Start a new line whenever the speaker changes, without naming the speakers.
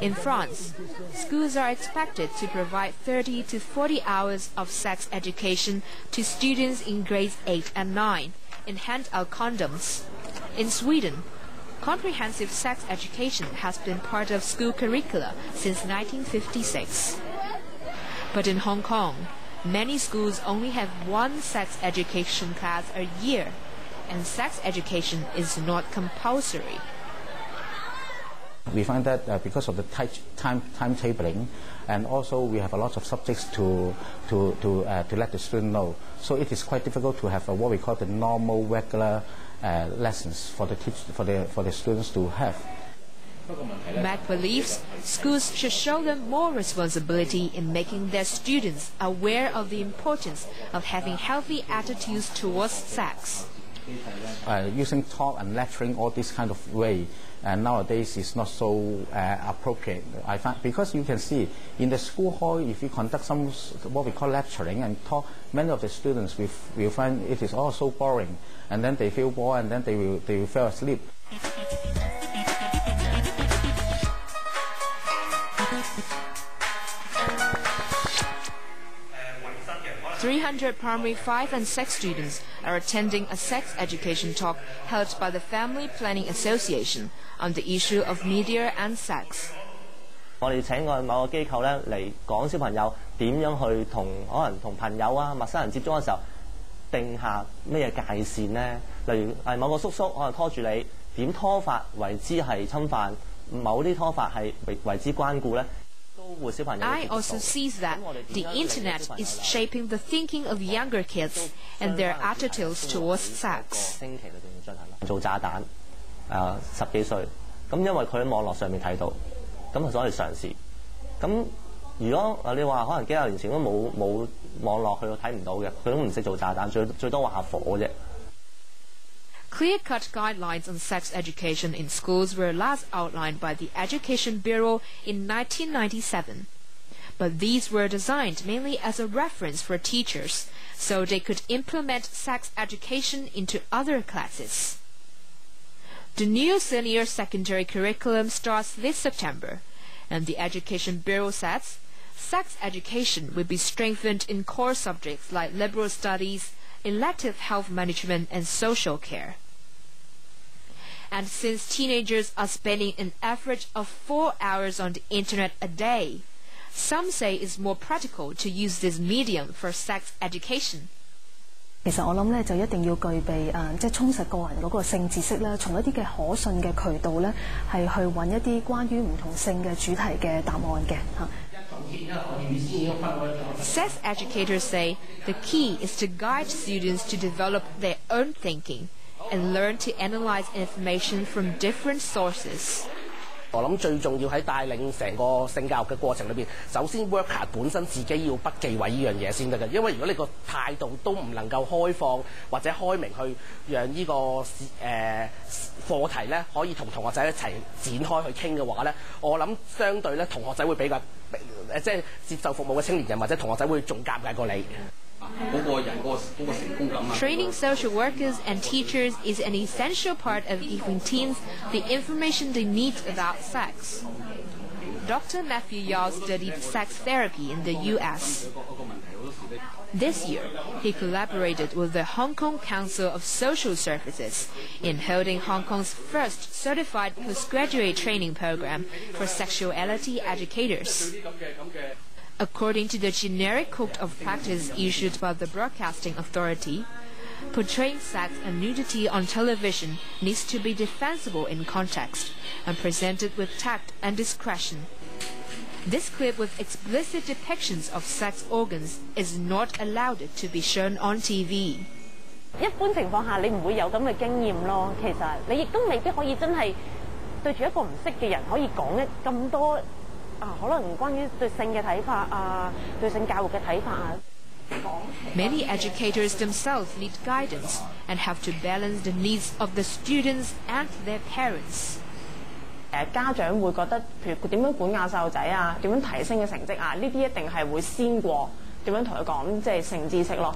In France, schools are expected to provide 30 to 40 hours of sex education to students in grades 8 and 9 in hand-out condoms. In Sweden, comprehensive sex education has been part of school curricula since 1956. But in Hong Kong, many schools only have one sex education class a year, and sex education is not compulsory.
We find that because of the tight timetabling, and also we have a lot of subjects to let the student know. So it is quite difficult to have what we call the normal, regular lessons for the students to have.
Mac believes schools should show them more responsibility in making their students aware of the importance of having healthy attitudes towards sex.
Using talk and lecturing all this kind of way, and nowadays is not so appropriate. I find, because you can see in the school hall, if you conduct some what we call lecturing and talk, many of the students will find it is all so boring, and then they feel bored, and then they will fall asleep.
300 primary 5 and 6 students are attending a sex education talk held by the Family Planning Association on the issue of media and sex.
我哋請過某個機構咧嚟講小朋友點樣去可能同朋友啊、陌生人接觸嘅時候定下咩界線咧？例如係某個叔叔可能拖住你，點拖法為之係侵犯，某啲拖法係為之關顧咧？
I also see that the Internet is shaping the thinking of younger kids and their attitudes towards sex.
做炸彈，10幾歲，咁因為佢喺網絡上面睇到，咁所以嘗試。咁如果你話可能幾廿年前都冇網絡，佢都睇唔到嘅，佢都唔識做炸彈，最多話下火啫。
Clear-cut guidelines on sex education in schools were last outlined by the Education Bureau in 1997. But these were designed mainly as a reference for teachers, so they could implement sex education into other classes. The new senior secondary curriculum starts this September, and the Education Bureau says sex education will be strengthened in core subjects like liberal studies, elective health management and social care. And since teenagers are spending an average of 4 hours on the Internet a day, some say it's more practical to use this medium for sex education.
其實我諗咧就一定要具備即係充實個人嗰個性知識啦，從一啲嘅可信嘅渠道咧係去揾一啲關於唔同性嘅主題嘅答案嘅嚇。
Sex educators say the key is to guide students to develop their own thinking and learn to analyze information from different sources.
我諗最重要喺帶領成個性教育嘅過程裏邊，首先 worker 本身自己要不忌諱呢樣嘢先得嘅，因為如果你個態度都唔能夠開放或者開明去讓呢個課題咧可以同同學仔一齊展開去傾嘅話咧，我諗相對咧同學仔會比較即係接受服務嘅青年人或者同學仔會仲尷尬過你。
Training social workers and teachers is an essential part of giving teens the information they need about sex. Dr. Matthew Yao studied sex therapy in the U.S. This year, he collaborated with the Hong Kong Council of Social Services in holding Hong Kong's first certified postgraduate training program for sexuality educators. According to the generic code of practice issued by the Broadcasting Authority, portraying sex and nudity on television needs to be defensible in context and presented with tact and discretion. This clip with explicit depictions of sex organs is not allowed to be shown on TV.
一般情況下，你唔會有咁嘅經驗咯。其實你亦都未必可以真係對住一個唔識嘅人可以講咁多。 可能關於對性嘅睇法對性教育嘅睇法
Many educators themselves need guidance and have to balance the needs of the students and their parents.
家長會覺得，譬如佢點樣管教細路仔點樣提升嘅成績呢啲一定係會先過點樣同佢講即係性知識咯。